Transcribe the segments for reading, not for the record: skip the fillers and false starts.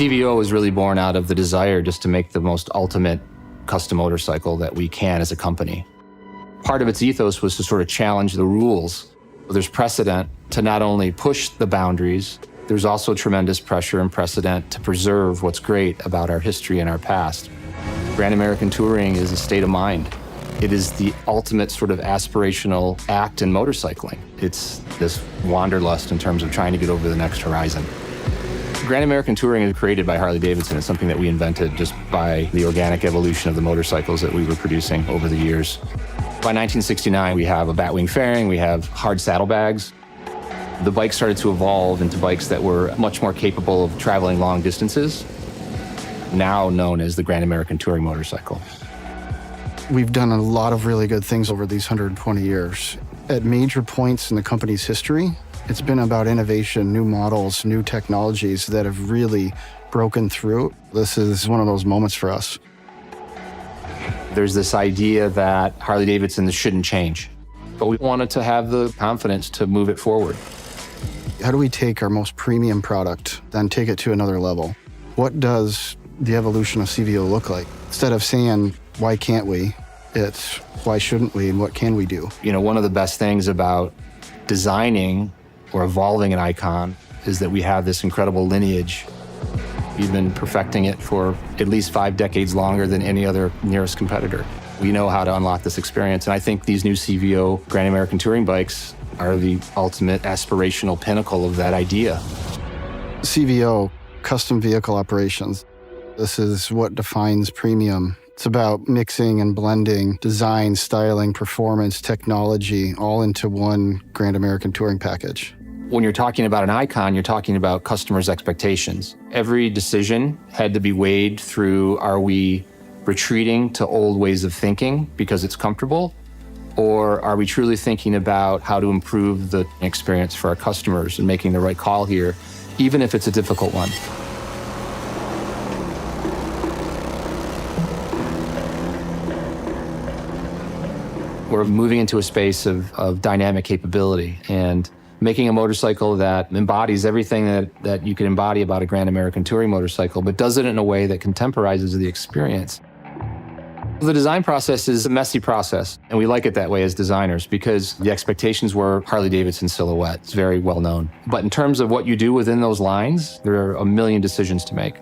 CVO was really born out of the desire just to make the most ultimate custom motorcycle that we can as a company. Part of its ethos was to sort of challenge the rules. There's precedent to not only push the boundaries, there's also tremendous pressure and precedent to preserve what's great about our history and our past. Grand American Touring is a state of mind. It is the ultimate sort of aspirational act in motorcycling. It's this wanderlust in terms of trying to get over the next horizon. Grand American Touring is created by Harley-Davidson. It's something that we invented just by the organic evolution of the motorcycles that we were producing over the years. By 1969, we have a batwing fairing, we have hard saddlebags. The bike started to evolve into bikes that were much more capable of traveling long distances, now known as the Grand American Touring motorcycle. We've done a lot of really good things over these 120 years. At major points in the company's history, it's been about innovation, new models, new technologies that have really broken through. This is one of those moments for us. There's this idea that Harley-Davidson shouldn't change, but we wanted to have the confidence to move it forward. How do we take our most premium product, then take it to another level? What does the evolution of CVO look like? Instead of saying, why can't we? It's why shouldn't we and what can we do? You know, one of the best things about designing or evolving an icon is that we have this incredible lineage. We've been perfecting it for at least 5 decades longer than any other nearest competitor. We know how to unlock this experience, and I think these new CVO Grand American Touring bikes are the ultimate aspirational pinnacle of that idea. CVO, custom vehicle operations. This is what defines premium. It's about mixing and blending design, styling, performance, technology, all into one Grand American Touring package. When you're talking about an icon, you're talking about customers' expectations. Every decision had to be weighed through, are we retreating to old ways of thinking because it's comfortable? Or are we truly thinking about how to improve the experience for our customers and making the right call here, even if it's a difficult one? We're moving into a space of dynamic capability and making a motorcycle that embodies everything that you can embody about a Grand American Touring motorcycle, but does it in a way that contemporizes the experience. The design process is a messy process, and we like it that way as designers because the expectations were Harley-Davidson silhouette. It's very well known. But in terms of what you do within those lines, there are a million decisions to make.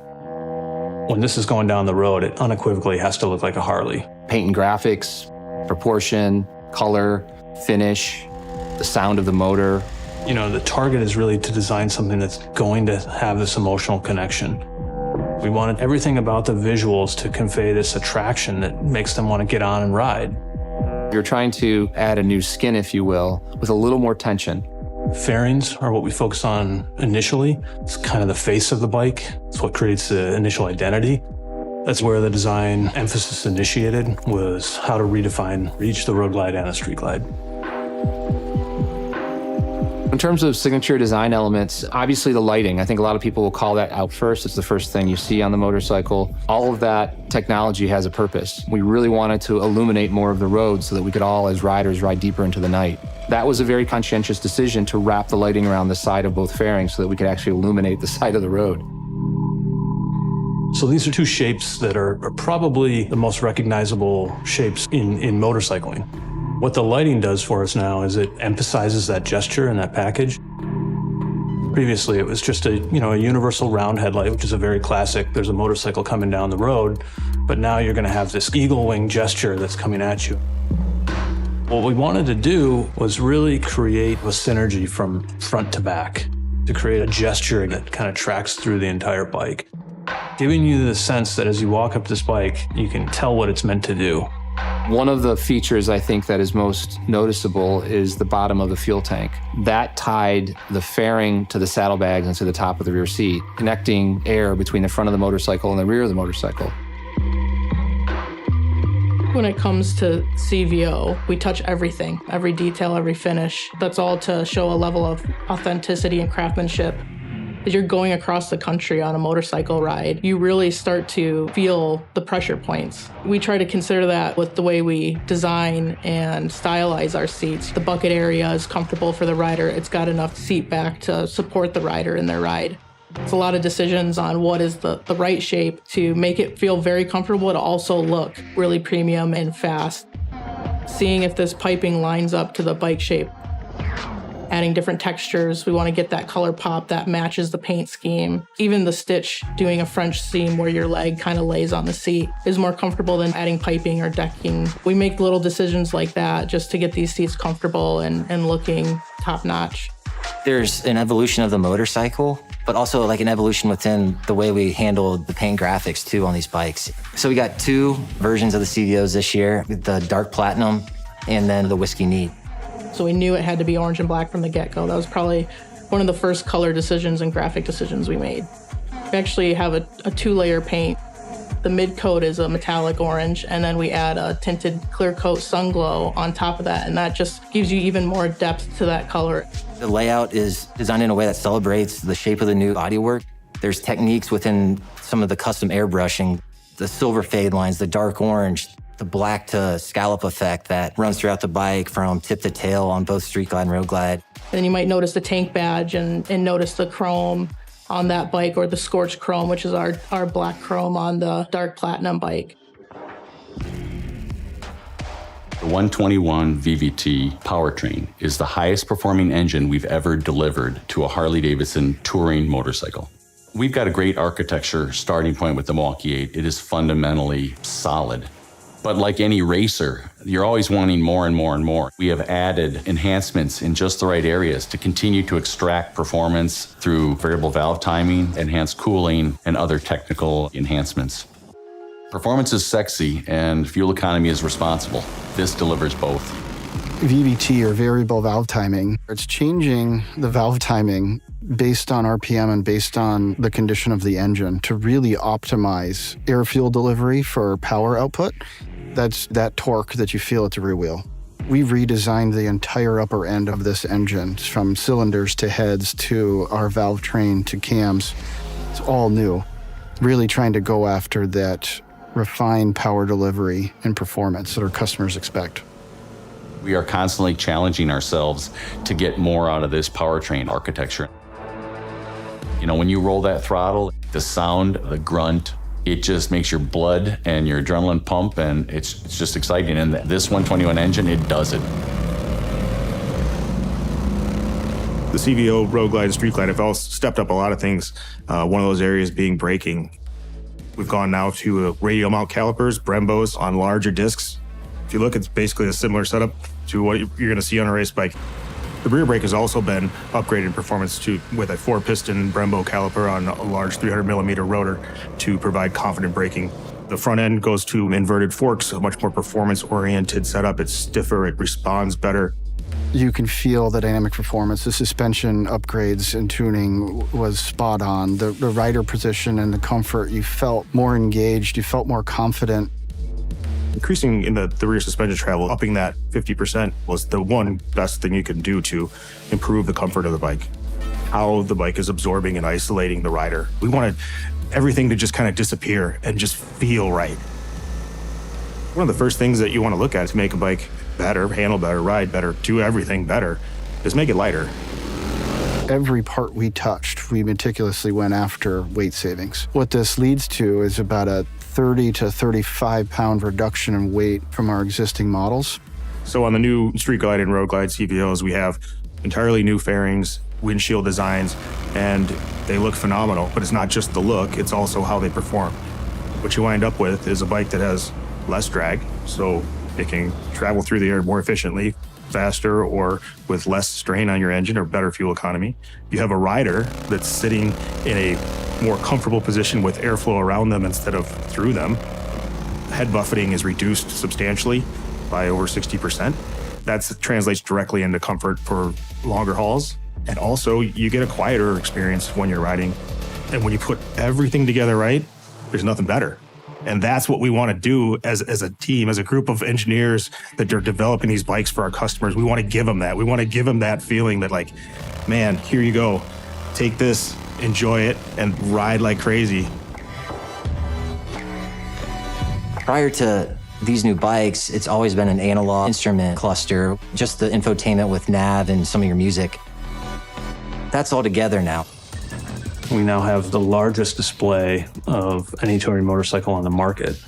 When this is going down the road, it unequivocally has to look like a Harley. Paint and graphics, proportion, color, finish, the sound of the motor. You know, the target is really to design something that's going to have this emotional connection. We wanted everything about the visuals to convey this attraction that makes them want to get on and ride. You're trying to add a new skin, if you will, with a little more tension. Fairings are what we focus on initially. It's kind of the face of the bike. It's what creates the initial identity. That's where the design emphasis initiated, was how to redefine each the road glide and the street glide. In terms of signature design elements, obviously the lighting, I think a lot of people will call that out first. It's the first thing you see on the motorcycle. All of that technology has a purpose. We really wanted to illuminate more of the road so that we could all, as riders, ride deeper into the night. That was a very conscientious decision to wrap the lighting around the side of both fairings so that we could actually illuminate the side of the road. So these are two shapes that are probably the most recognizable shapes in motorcycling. What the lighting does for us now is it emphasizes that gesture and that package. Previously, it was just a universal round headlight, which is a very classic, there's a motorcycle coming down the road, but now you're gonna have this eagle wing gesture that's coming at you. What we wanted to do was really create a synergy from front to back, to create a gesture that kind of tracks through the entire bike, giving you the sense that as you walk up this bike, you can tell what it's meant to do. One of the features I think that is most noticeable is the bottom of the fuel tank. That tied the fairing to the saddlebags and to the top of the rear seat, connecting air between the front of the motorcycle and the rear of the motorcycle. When it comes to CVO, we touch everything, every detail, every finish. That's all to show a level of authenticity and craftsmanship. As you're going across the country on a motorcycle ride, you really start to feel the pressure points. We try to consider that with the way we design and stylize our seats. The bucket area is comfortable for the rider. It's got enough seat back to support the rider in their ride. It's a lot of decisions on what is the right shape to make it feel very comfortable to also look really premium and fast. Seeing if this piping lines up to the bike shape. Adding different textures. We want to get that color pop that matches the paint scheme. Even the stitch, doing a French seam where your leg kind of lays on the seat is more comfortable than adding piping or decking. We make little decisions like that just to get these seats comfortable and looking top notch. There's an evolution of the motorcycle, but also like an evolution within the way we handle the paint graphics too on these bikes. So we got 2 versions of the CVOs this year, the dark platinum and then the whiskey neat. So we knew it had to be orange and black from the get-go. That was probably one of the first color decisions and graphic decisions we made. We actually have a 2-layer paint. The mid coat is a metallic orange, and then we add a tinted clear coat sun glow on top of that, and that just gives you even more depth to that color. The layout is designed in a way that celebrates the shape of the new bodywork. There's techniques within some of the custom airbrushing, the silver fade lines, the dark orange, the black to scallop effect that runs throughout the bike from tip to tail on both Street Glide and Road Glide. Then you might notice the tank badge and notice the chrome on that bike, or the scorched chrome, which is our black chrome on the dark platinum bike. The 121 VVT powertrain is the highest performing engine we've ever delivered to a Harley-Davidson touring motorcycle. We've got a great architecture starting point with the Milwaukee 8. It is fundamentally solid. But like any racer, you're always wanting more and more and more. We have added enhancements in just the right areas to continue to extract performance through variable valve timing, enhanced cooling, and other technical enhancements. Performance is sexy and fuel economy is responsible. This delivers both. VVT, or variable valve timing, it's changing the valve timing based on RPM and based on the condition of the engine to really optimize air-fuel delivery for power output. That's that torque that you feel at the rear wheel. We've redesigned the entire upper end of this engine, from cylinders to heads to our valve train to cams. It's all new. Really trying to go after that refined power delivery and performance that our customers expect. We are constantly challenging ourselves to get more out of this powertrain architecture. You know, when you roll that throttle, the sound, the grunt, it just makes your blood and your adrenaline pump, and it's just exciting. And this 121 engine, it does it. The CVO, Road Glide, and Street Glide have all stepped up a lot of things. One of those areas being braking. We've gone now to radial mount calipers, Brembos on larger discs. If you look, it's basically a similar setup to what you're going to see on a race bike. The rear brake has also been upgraded in performance with a 4-piston Brembo caliper on a large 300mm rotor to provide confident braking. The front end goes to inverted forks, a much more performance-oriented setup. It's stiffer, it responds better. You can feel the dynamic performance. The suspension upgrades and tuning was spot on. The rider position and the comfort, you felt more engaged, you felt more confident. Increasing in the rear suspension travel, upping that 50% was the one best thing you can do to improve the comfort of the bike. How the bike is absorbing and isolating the rider. We wanted everything to just kind of disappear and just feel right. One of the first things that you want to look at to make a bike better, handle better, ride better, do everything better, is make it lighter. Every part we touched, we meticulously went after weight savings. What this leads to is about a 30 to 35 pound reduction in weight from our existing models. So on the new Street Glide and Road Glide CVOs, we have entirely new fairings, windshield designs, and they look phenomenal. But it's not just the look, it's also how they perform. What you wind up with is a bike that has less drag, so it can travel through the air more efficiently, faster, or with less strain on your engine, or better fuel economy. You have a rider that's sitting in a more comfortable position with airflow around them instead of through them. Head buffeting is reduced substantially by over 60%. That translates directly into comfort for longer hauls. And also, you get a quieter experience when you're riding. And when you put everything together right, there's nothing better. And that's what we want to do as a team, as a group of engineers that are developing these bikes for our customers. We want to give them that. We want to give them that feeling that, like, man, here you go. Take this, enjoy it, and ride like crazy. Prior to these new bikes, it's always been an analog instrument cluster, just the infotainment with nav and some of your music. That's all together now. We now have the largest display of any touring motorcycle on the market.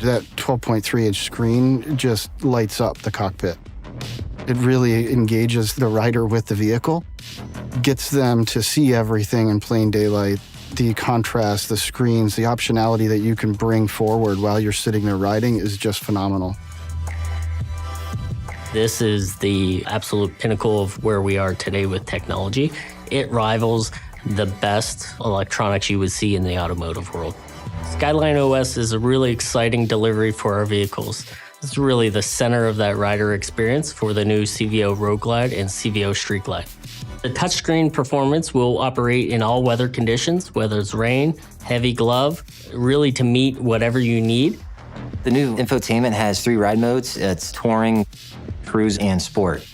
That 12.3-inch screen just lights up the cockpit. It really engages the rider with the vehicle, gets them to see everything in plain daylight. The contrast, the screens, the optionality that you can bring forward while you're sitting there riding is just phenomenal. This is the absolute pinnacle of where we are today with technology. It rivals the best electronics you would see in the automotive world. Skyline OS is a really exciting delivery for our vehicles. It's really the center of that rider experience for the new CVO Road Glide and CVO Street Glide. The touchscreen performance will operate in all weather conditions, whether it's rain, heavy glove, really to meet whatever you need. The new infotainment has 3 ride modes. It's touring, cruise, and sport.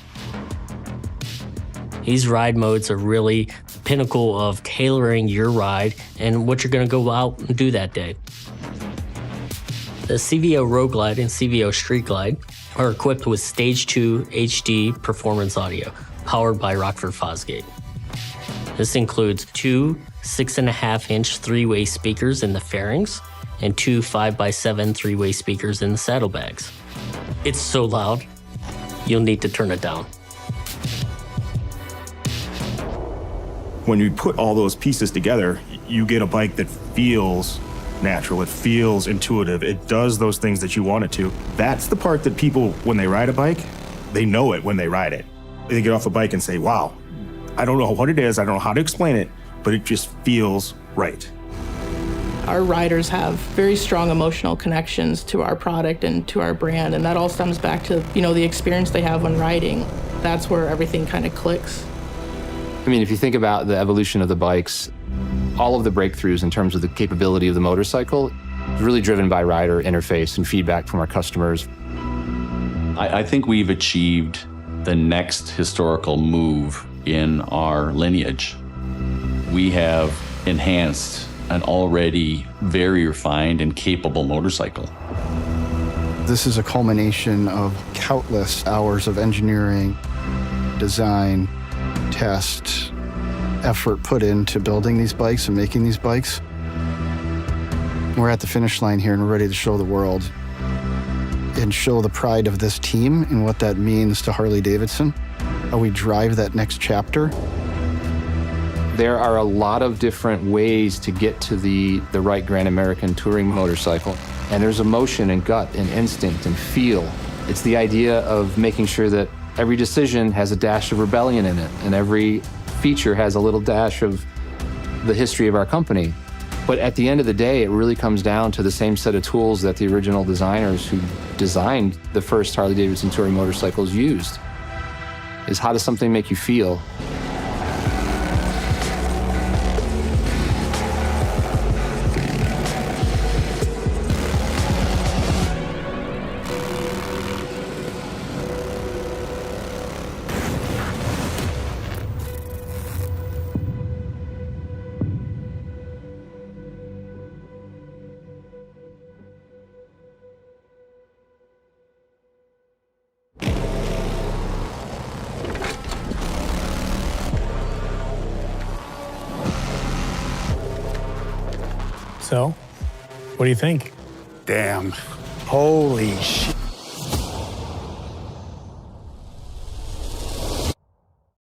These ride modes are really the pinnacle of tailoring your ride and what you're going to go out and do that day. The CVO Road Glide and CVO Street Glide are equipped with Stage 2 HD performance audio, powered by Rockford Fosgate. This includes 2 6.5-inch 3-way speakers in the fairings and 2 5x7 3-way speakers in the saddlebags. It's so loud, you'll need to turn it down. When you put all those pieces together, you get a bike that feels natural, it feels intuitive, it does those things that you want it to. That's the part that people, when they ride a bike, they know it when they ride it. They get off a bike and say, wow, I don't know what it is, I don't know how to explain it, but it just feels right. Our riders have very strong emotional connections to our product and to our brand, and that all stems back to, the experience they have when riding. That's where everything kind of clicks. I mean, if you think about the evolution of the bikes, all of the breakthroughs in terms of the capability of the motorcycle is really driven by rider interface and feedback from our customers. I think we've achieved the next historical move in our lineage. We have enhanced an already very refined and capable motorcycle. This is a culmination of countless hours of engineering, design, test, effort put into building these bikes and making these bikes. We're at the finish line here and we're ready to show the world and show the pride of this team and what that means to Harley-Davidson, how we drive that next chapter. There are a lot of different ways to get to the right Grand American touring motorcycle. And there's emotion and gut and instinct and feel. It's the idea of making sure that every decision has a dash of rebellion in it, and every feature has a little dash of the history of our company. But at the end of the day, it really comes down to the same set of tools that the original designers who designed the first Harley-Davidson touring motorcycles used. Is how does something make you feel? So, what do you think? Damn. Holy shit.